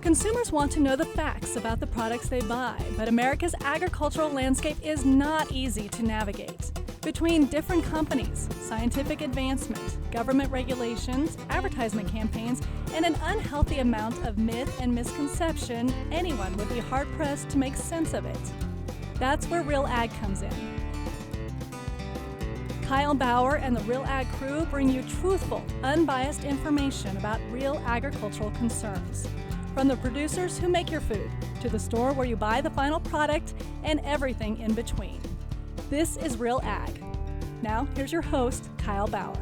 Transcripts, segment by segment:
Consumers want to know the facts about the products they buy, but America's agricultural landscape is not easy to navigate. Between different companies, scientific advancement, government regulations, advertisement campaigns, and an unhealthy amount of myth and misconception, anyone would be hard-pressed to make sense of it. That's where Real Ag comes in. Kyle Bauer and the Real Ag crew bring you truthful, unbiased information about real agricultural concerns. From the producers who make your food, to the store where you buy the final product, and everything in between. This is Real Ag. Now, here's your host, Kyle Bauer.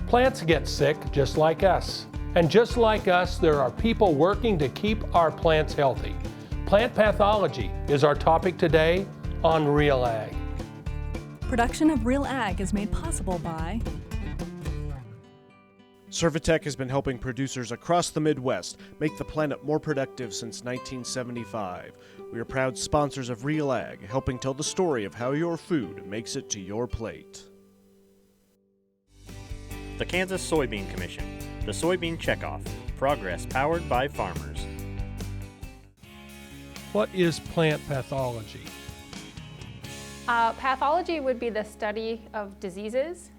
Plants get sick just like us. And just like us, there are people working to keep our plants healthy. Plant pathology is our topic today on Real Ag. Production of Real Ag is made possible by Servitech has been helping producers across the Midwest make the planet more productive since 1975. We are proud sponsors of Real Ag, helping tell the story of how your food makes it to your plate. The Kansas Soybean Commission, the Soybean Checkoff, progress powered by farmers. What is plant pathology? Pathology would be the study of diseases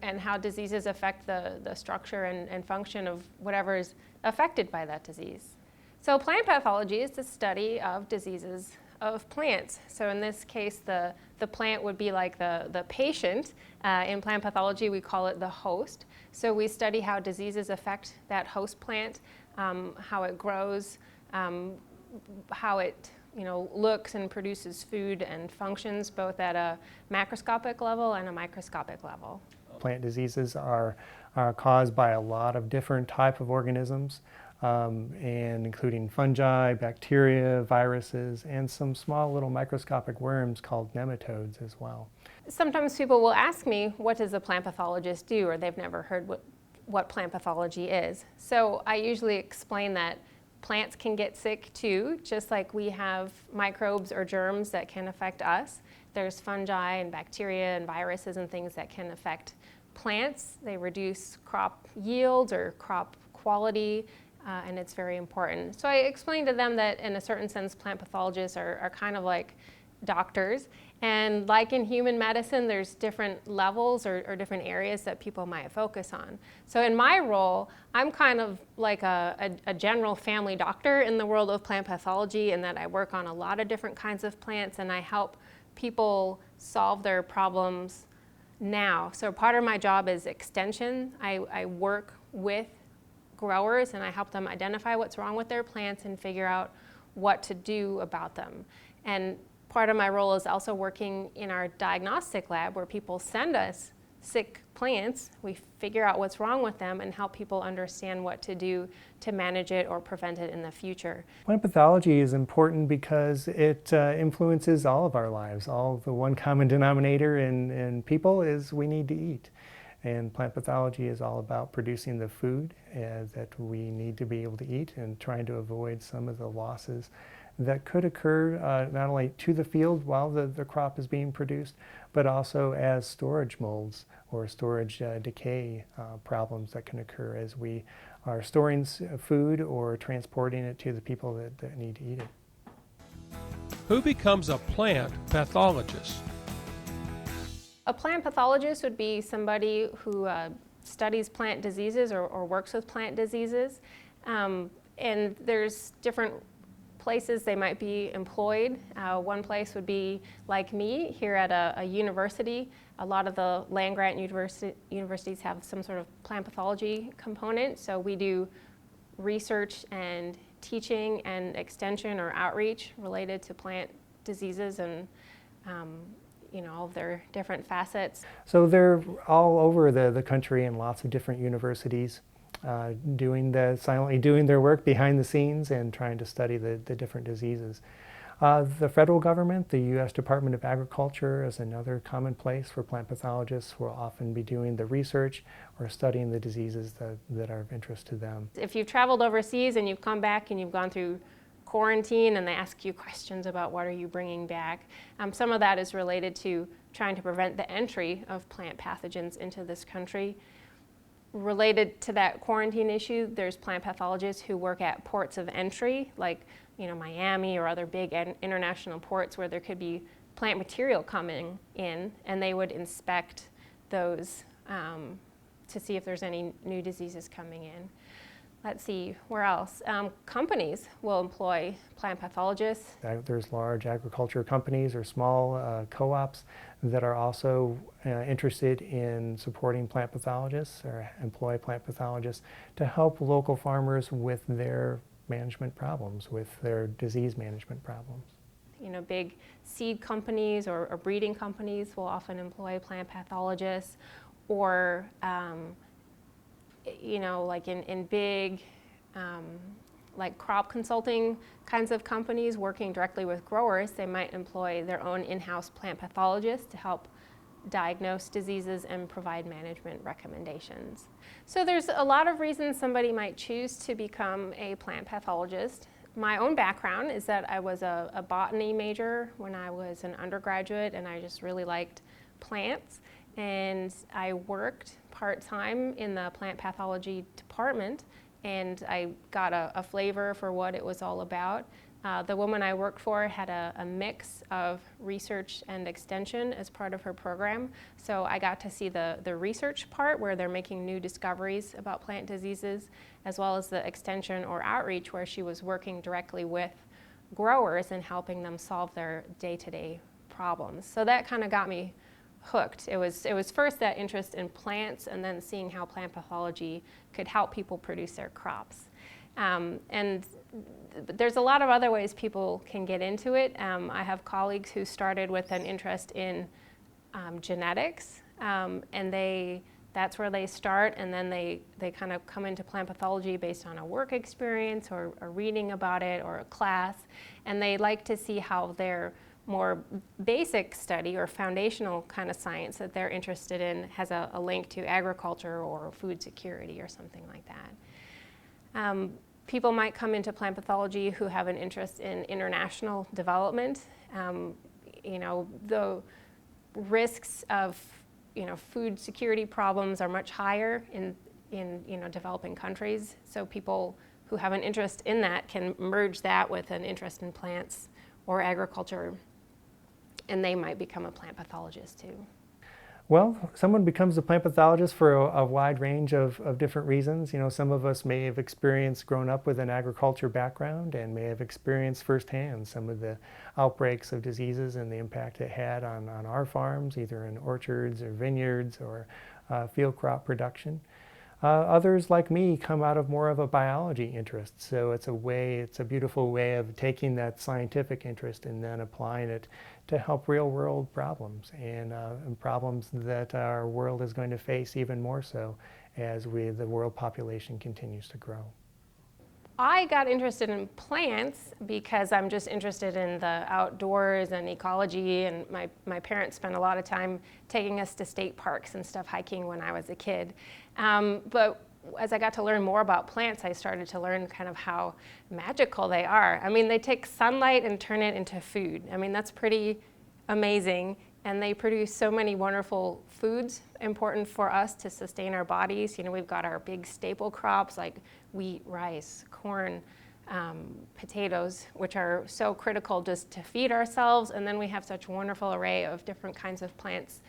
and how diseases affect the structure and function of whatever is affected by that disease. So plant pathology is the study of diseases of plants. So in this case, the plant would be like the patient. In plant pathology, we call it the host. So we study how diseases affect that host plant, how it grows, how it looks and produces food and functions both at a macroscopic level and a microscopic level. Plant diseases are caused by a lot of different types of organisms, and including fungi, bacteria, viruses, and some small little microscopic worms called nematodes as well. Sometimes people will ask me, what does a plant pathologist do? Or they've never heard what plant pathology is. So I usually explain that plants can get sick too, just like we have microbes or germs that can affect us. There's fungi and bacteria and viruses and things that can affect plants. They reduce crop yields or crop quality, and it's very important. So I explained to them that in a certain sense, plant pathologists are kind of like doctors. And like in human medicine, there's different levels or different areas that people might focus on. So in my role, I'm kind of like a general family doctor in the world of plant pathology, in that I work on a lot of different kinds of plants and I help people solve their problems now. So part of my job is extension. I work with growers and I help them identify what's wrong with their plants and figure out what to do about them. And part of my role is also working in our diagnostic lab where people send us sick plants. We figure out what's wrong with them and help people understand what to do to manage it or prevent it in the future. Plant pathology is important because it influences all of our lives. The one common denominator in people is we need to eat. And plant pathology is all about producing the food that we need to be able to eat and trying to avoid some of the losses that could occur not only to the field while the crop is being produced, but also as storage molds or storage decay problems that can occur as we are storing food or transporting it to the people that need to eat it. Who becomes a plant pathologist? A plant pathologist would be somebody who studies plant diseases or works with plant diseases. And there's different places they might be employed. One place would be like me here at a university. A lot of the land-grant universities have some sort of plant pathology component, so we do research and teaching and extension or outreach related to plant diseases and all of their different facets. So they're all over the country in lots of different universities. Silently doing their work behind the scenes and trying to study the different diseases. The federal government, the U.S. Department of Agriculture, is another common place for plant pathologists who will often be doing the research or studying the diseases that are of interest to them. If you've traveled overseas and you've come back and you've gone through quarantine and they ask you questions about what are you bringing back, some of that is related to trying to prevent the entry of plant pathogens into this country. Related to that quarantine issue, there's plant pathologists who work at ports of entry, like Miami or other big international ports where there could be plant material coming in, and they would inspect those to see if there's any new diseases coming in. Let's see, where else? Companies will employ plant pathologists. There's large agriculture companies or small co-ops that are also interested in supporting plant pathologists or employ plant pathologists to help local farmers with their management problems, with their disease management problems. Big seed companies or breeding companies will often employ plant pathologists, or like in big like crop consulting kinds of companies working directly with growers, they might employ their own in-house plant pathologists to help diagnose diseases and provide management recommendations. So there's a lot of reasons somebody might choose to become a plant pathologist. My own background is that I was a botany major when I was an undergraduate, and I just really liked plants. And I worked part-time in the plant pathology department, and I got a flavor for what it was all about. The woman I worked for had a mix of research and extension as part of her program. So I got to see the research part where they're making new discoveries about plant diseases, as well as the extension or outreach where she was working directly with growers and helping them solve their day-to-day problems. So that kind of got me hooked. It was first that interest in plants, and then seeing how plant pathology could help people produce their crops. And there's a lot of other ways people can get into it. I have colleagues who started with an interest in genetics, and that's where they start, and then they kind of come into plant pathology based on a work experience or reading about it or a class, and they like to see how their more basic study or foundational kind of science that they're interested in has a link to agriculture or food security or something like that. People might come into plant pathology who have an interest in international development. The risks of food security problems are much higher in developing countries. So people who have an interest in that can merge that with an interest in plants or agriculture, and they might become a plant pathologist too. Well, someone becomes a plant pathologist for a wide range of different reasons. Some of us may have grown up with an agriculture background and may have experienced firsthand some of the outbreaks of diseases and the impact it had on our farms, either in orchards or vineyards or field crop production. Others, like me, come out of more of a biology interest. So it's a beautiful way of taking that scientific interest and then applying it to help real-world problems and problems that our world is going to face even more so as the world population continues to grow. I got interested in plants because I'm just interested in the outdoors and ecology, and my parents spent a lot of time taking us to state parks and stuff hiking when I was a kid. But as I got to learn more about plants, I started to learn kind of how magical they are. I mean, they take sunlight and turn it into food. I mean, that's pretty amazing. And they produce so many wonderful foods important for us to sustain our bodies. We've got our big staple crops like wheat, rice, corn, potatoes, which are so critical just to feed ourselves. And then we have such a wonderful array of different kinds of plants,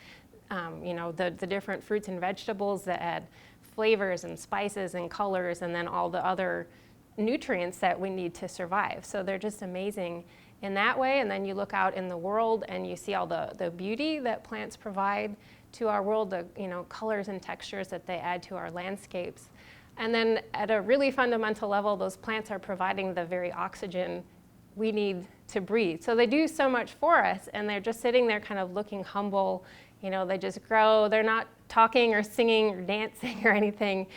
the different fruits and vegetables that add flavors and spices and colors, and then all the other nutrients that we need to survive. So they're just amazing in that way. And then you look out in the world and you see all the beauty that plants provide to our world, the colors and textures that they add to our landscapes. And then at a really fundamental level, those plants are providing the very oxygen we need to breathe. So they do so much for us, and they're just sitting there kind of looking humble. They just grow. They're not talking or singing or dancing or anything,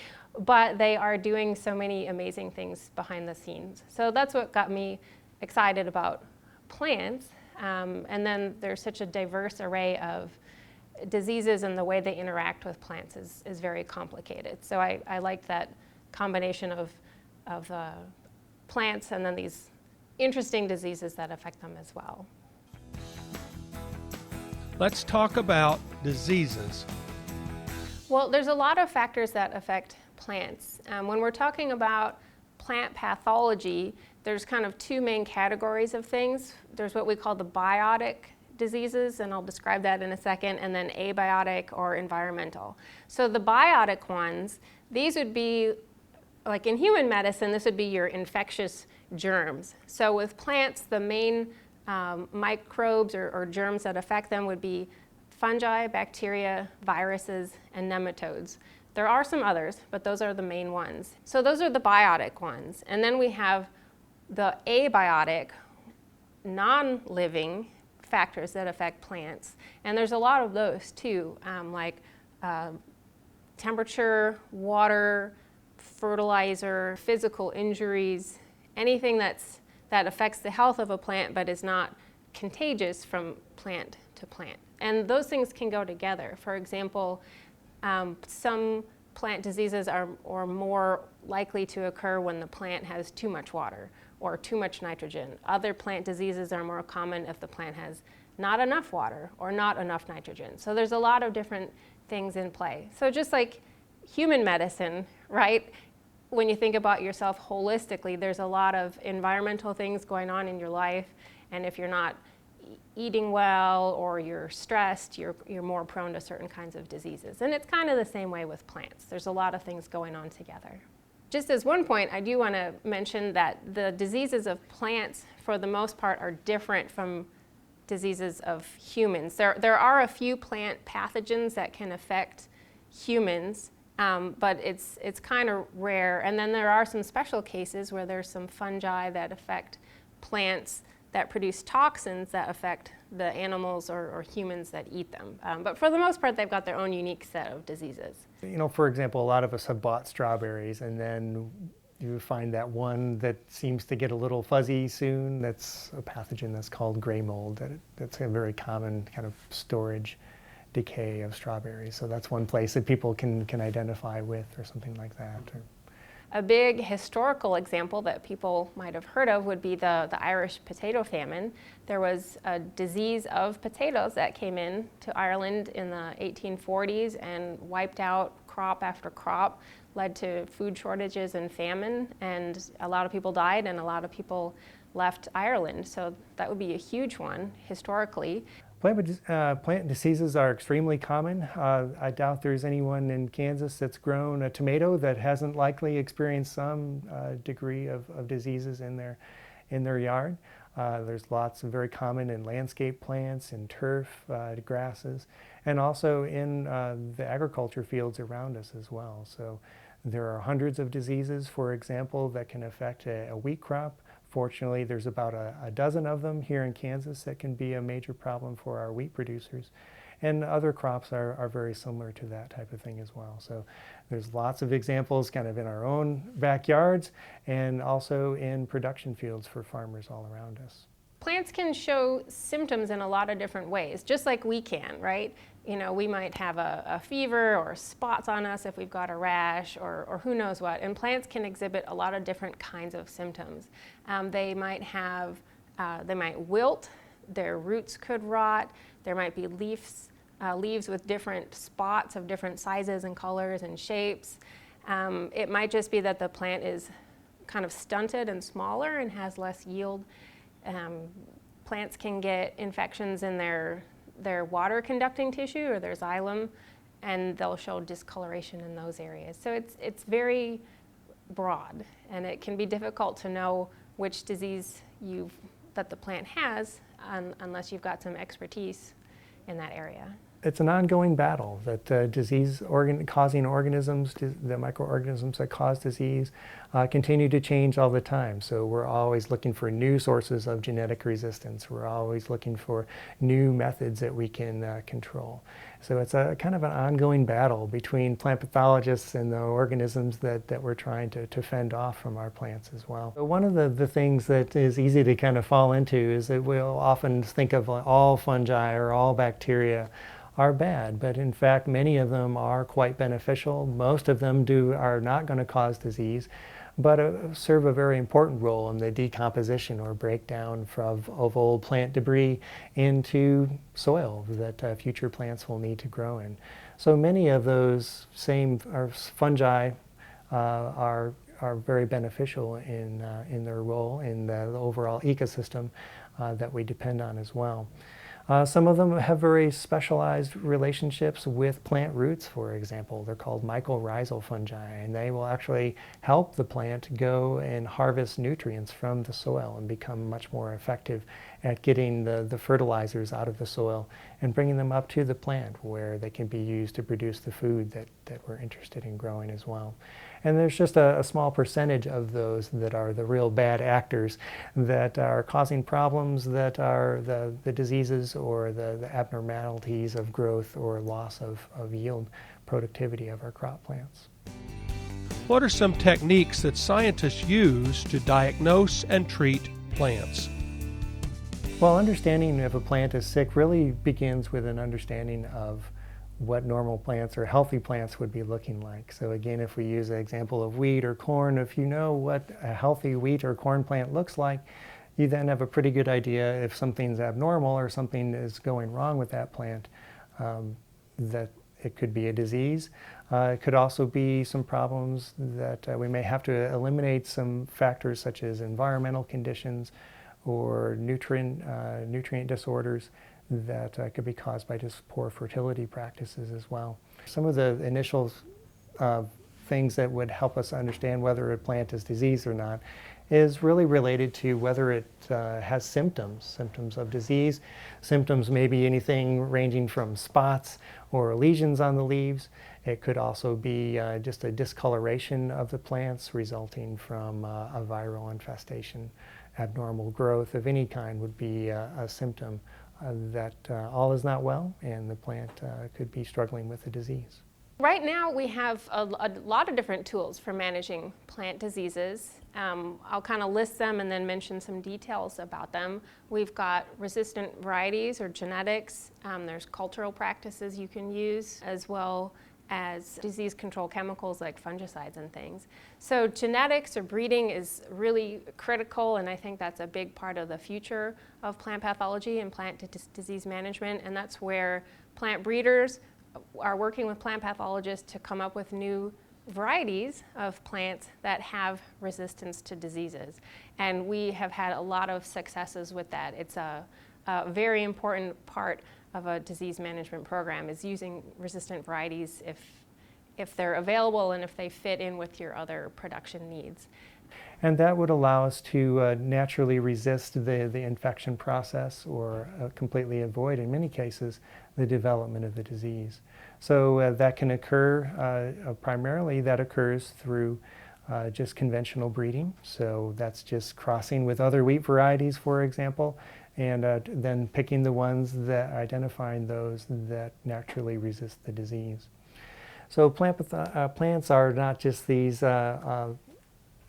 but they are doing so many amazing things behind the scenes. So that's what got me excited about plants. And then there's such a diverse array of diseases, and the way they interact with plants is very complicated. So I like that combination of plants and then these interesting diseases that affect them as well. Let's talk about diseases. Well, there's a lot of factors that affect plants. When we're talking about plant pathology, there's kind of two main categories of things. There's what we call the biotic diseases, and I'll describe that in a second, and then abiotic or environmental. So the biotic ones, these would be, like in human medicine, this would be your infectious germs. So with plants, the main microbes or germs that affect them would be fungi, bacteria, viruses, and nematodes. There are some others, but those are the main ones. So those are the biotic ones. And then we have the abiotic, non-living factors that affect plants. And there's a lot of those too, like temperature, water, fertilizer, physical injuries, anything that affects the health of a plant but is not contagious from plant to plant. And those things can go together. For example, some plant diseases are more likely to occur when the plant has too much water or too much nitrogen. Other plant diseases are more common if the plant has not enough water or not enough nitrogen. So there's a lot of different things in play. So just like human medicine, right? When you think about yourself holistically, there's a lot of environmental things going on in your life, and if you're not eating well or you're stressed, you're more prone to certain kinds of diseases. And it's kind of the same way with plants. There's a lot of things going on together. Just as one point, I do want to mention that the diseases of plants, for the most part, are different from diseases of humans. There are a few plant pathogens that can affect humans, but it's kind of rare. And then there are some special cases where there's some fungi that affect plants that produce toxins that affect the animals or humans that eat them. But for the most part, they've got their own unique set of diseases. You know, for example, a lot of us have bought strawberries, and then you find that one that seems to get a little fuzzy soon. That's a pathogen that's called gray mold. That's a very common kind of storage decay of strawberries. So that's one place that people can identify with, or something like that. A big historical example that people might have heard of would be the Irish potato famine. There was a disease of potatoes that came in to Ireland in the 1840s and wiped out crop after crop, led to food shortages and famine, and a lot of people died and a lot of people left Ireland. So that would be a huge one historically. Plant diseases are extremely common. I doubt there's anyone in Kansas that's grown a tomato that hasn't likely experienced some degree of diseases in their yard. There's lots of very common in landscape plants, in turf, grasses, and also in the agriculture fields around us as well. So there are hundreds of diseases, for example, that can affect a wheat crop. Fortunately, there's about a dozen of them here in Kansas that can be a major problem for our wheat producers. And other crops are very similar to that type of thing as well. So there's lots of examples kind of in our own backyards and also in production fields for farmers all around us. Plants can show symptoms in a lot of different ways, just like we can, right? You know, we might have a fever or spots on us if we've got a rash or who knows what. And plants can exhibit a lot of different kinds of symptoms. They might wilt, their roots could rot, there might be leaves with different spots of different sizes and colors and shapes. It might just be that the plant is kind of stunted and smaller and has less yield. Plants can get infections in their water conducting tissue or their xylem, and they'll show discoloration in those areas. So it's very broad, and it can be difficult to know which disease that the plant has unless you've got some expertise in that area. It's an ongoing battle that disease-causing organisms, the microorganisms that cause disease, continue to change all the time. So we're always looking for new sources of genetic resistance. We're always looking for new methods that we can control. So it's a kind of an ongoing battle between plant pathologists and the organisms that we're trying to fend off from our plants as well. So one of the things that is easy to kind of fall into is that we'll often think of all fungi or all bacteria are bad, but in fact many of them are quite beneficial. Most of them are not going to cause disease, but serve a very important role in the decomposition or breakdown of old plant debris into soil that future plants will need to grow in. So many of those same fungi are very beneficial in their role in the overall ecosystem that we depend on as well. Some of them have very specialized relationships with plant roots, for example. They're called mycorrhizal fungi, and they will actually help the plant go and harvest nutrients from the soil and become much more effective at getting the fertilizers out of the soil and bringing them up to the plant where they can be used to produce the food that we're interested in growing as well. And there's just a small percentage of those that are the real bad actors that are causing problems that are the diseases or the abnormalities of growth or loss of yield productivity of our crop plants. What are some techniques that scientists use to diagnose and treat plants? Well, understanding if a plant is sick really begins with an understanding of what normal plants or healthy plants would be looking like. So again, if we use an example of wheat or corn, if you know what a healthy wheat or corn plant looks like, you then have a pretty good idea if something's abnormal or something is going wrong with that plant, that it could be a disease. It could also be some problems that we may have to eliminate some factors such as environmental conditions or nutrient disorders that could be caused by just poor fertility practices as well. Some of the initial things that would help us understand whether a plant is diseased or not is really related to whether it has symptoms of disease. Symptoms may be anything ranging from spots or lesions on the leaves. It could also be just a discoloration of the plants resulting from a viral infestation. Abnormal growth of any kind would be a symptom that all is not well and the plant could be struggling with a disease. Right now we have a lot of different tools for managing plant diseases. I'll kind of list them and then mention some details about them. We've got resistant varieties or genetics. There's cultural practices you can use, as well as disease control chemicals like fungicides and things. So genetics or breeding is really critical, and I think that's a big part of the future of plant pathology and plant disease management, and that's where plant breeders are working with plant pathologists to come up with new varieties of plants that have resistance to diseases. And we have had a lot of successes with that. It's a very important part of a disease management program is using resistant varieties if they're available and if they fit in with your other production needs. And that would allow us to naturally resist the infection process or completely avoid, in many cases, the development of the disease. So that can occur, primarily that occurs through just conventional breeding. So that's just crossing with other wheat varieties, for example, and then picking the ones that, identifying those that naturally resist the disease. So plants are not just these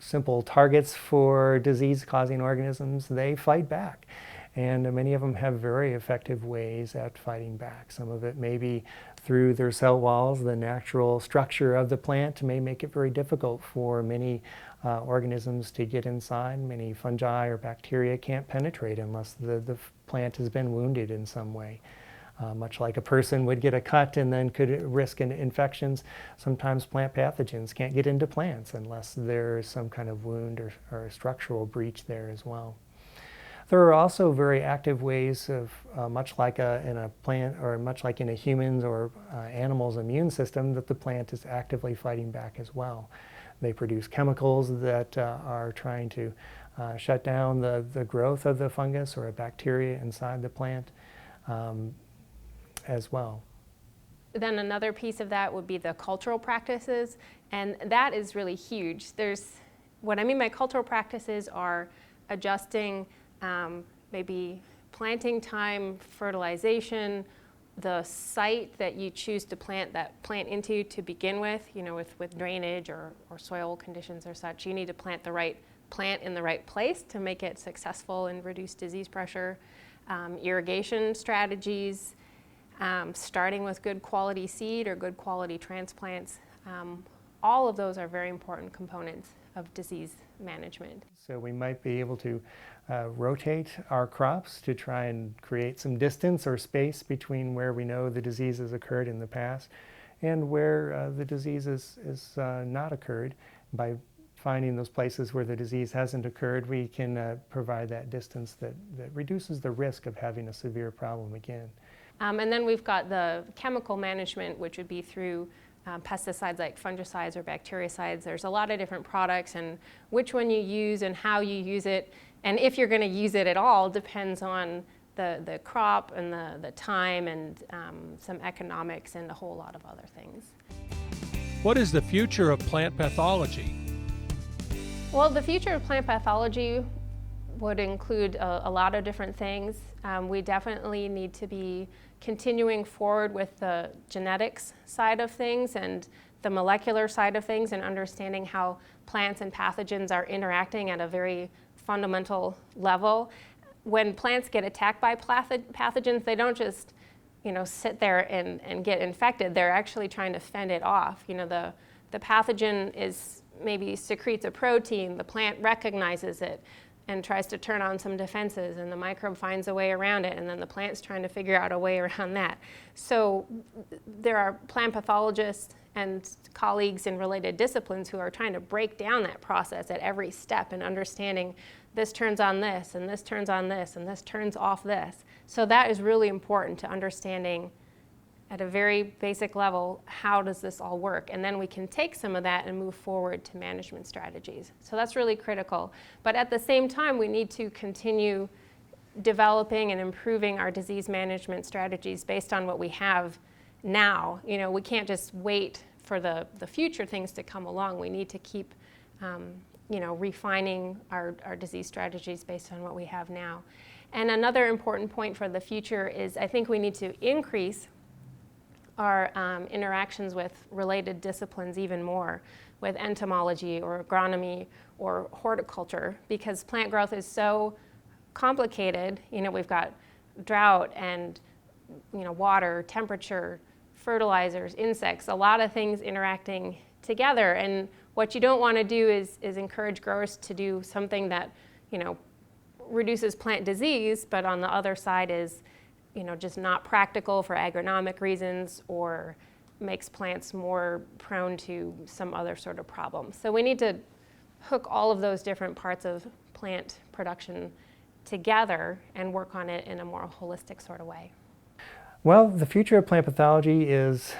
simple targets for disease-causing organisms. They fight back. And many of them have very effective ways at fighting back. Some of it may be through their cell walls. The natural structure of the plant may make it very difficult for many organisms to get inside. Many fungi or bacteria can't penetrate unless the plant has been wounded in some way. Much like a person would get a cut and then could risk infections, sometimes plant pathogens can't get into plants unless there's some kind of wound or a structural breach there as well. There are also very active ways of, much like in a plant or much like in a human's or animal's immune system, that the plant is actively fighting back as well. They produce chemicals that are trying to shut down the growth of the fungus or a bacteria inside the plant as well. Then another piece of that would be the cultural practices, and that is really huge. What I mean by cultural practices are adjusting maybe planting time, fertilization, the site that you choose to plant that plant into to begin with, with drainage or soil conditions or such. You need to plant the right plant in the right place to make it successful and reduce disease pressure. Irrigation strategies, starting with good quality seed or good quality transplants. All of those are very important components of disease management. So we might be able to rotate our crops to try and create some distance or space between where we know the disease has occurred in the past and where the disease is not occurred. By finding those places where the disease hasn't occurred, we can provide that distance that reduces the risk of having a severe problem again. And then we've got the chemical management, which would be through pesticides like fungicides or bactericides. There's a lot of different products, and which one you use and how you use it, and if you're going to use it at all, depends on the crop and the time and some economics and a whole lot of other things. What is the future of plant pathology? Well, the future of plant pathology would include a lot of different things. We definitely need to be continuing forward with the genetics side of things and the molecular side of things, and understanding how plants and pathogens are interacting at a very fundamental level. When plants get attacked by pathogens, they don't just sit there and get infected. They're actually trying to fend it off. The pathogen maybe secretes a protein, the plant recognizes it and tries to turn on some defenses, and the microbe finds a way around it, and then the plant's trying to figure out a way around that. So there are plant pathologists and colleagues in related disciplines who are trying to break down that process at every step and understanding this turns on this, and this turns on this, and this turns off this. So that is really important to understanding at a very basic level, how does this all work? And then we can take some of that and move forward to management strategies. So that's really critical. But at the same time, we need to continue developing and improving our disease management strategies based on what we have now. We can't just wait for the future things to come along. We need to keep refining our disease strategies based on what we have now. And another important point for the future is I think we need to increase our interactions with related disciplines even more, with entomology or agronomy or horticulture, because plant growth is so complicated. We've got drought and water, temperature, fertilizers, insects, a lot of things interacting together. And what you don't want to do is encourage growers to do something that reduces plant disease, but on the other side is just not practical for agronomic reasons or makes plants more prone to some other sort of problem. So we need to hook all of those different parts of plant production together and work on it in a more holistic sort of way. Well, the future of plant pathology is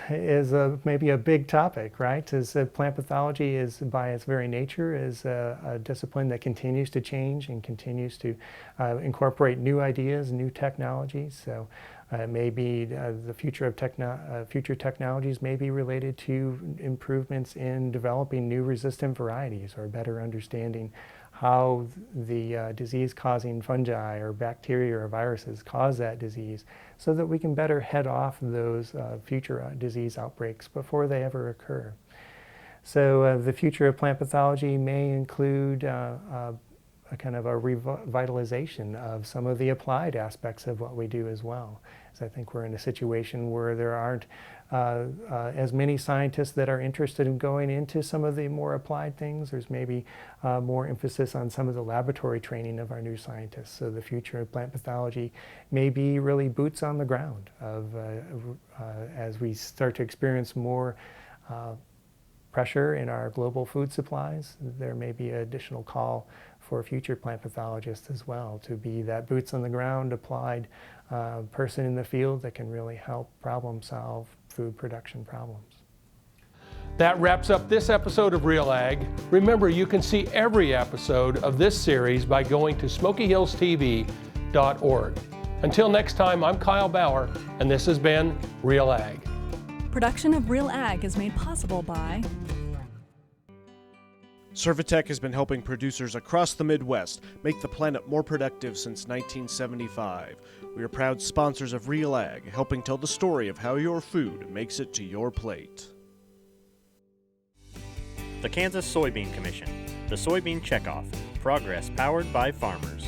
maybe a big topic, right? Plant pathology is, by its very nature, is a discipline that continues to change and continues to incorporate new ideas, new technologies. So maybe the future of future technologies may be related to improvements in developing new resistant varieties, or better understanding how the disease-causing fungi or bacteria or viruses cause that disease, so that we can better head off those future disease outbreaks before they ever occur. So the future of plant pathology may include a kind of a revitalization of some of the applied aspects of what we do as well. So I think we're in a situation where there aren't as many scientists that are interested in going into some of the more applied things. There's maybe more emphasis on some of the laboratory training of our new scientists. So the future of plant pathology may be really boots on the ground as we start to experience more pressure in our global food supplies. There may be an additional call for future plant pathologists as well to be that boots on the ground, applied person in the field that can really help problem solve food production problems. That wraps up this episode of Real Ag. Remember, you can see every episode of this series by going to SmokyHillsTV.org. Until next time, I'm Kyle Bauer, and this has been Real Ag. Production of Real Ag is made possible by Servitech has been helping producers across the Midwest make the planet more productive since 1975. We are proud sponsors of Real Ag, helping tell the story of how your food makes it to your plate. The Kansas Soybean Commission, the Soybean Checkoff, progress powered by farmers.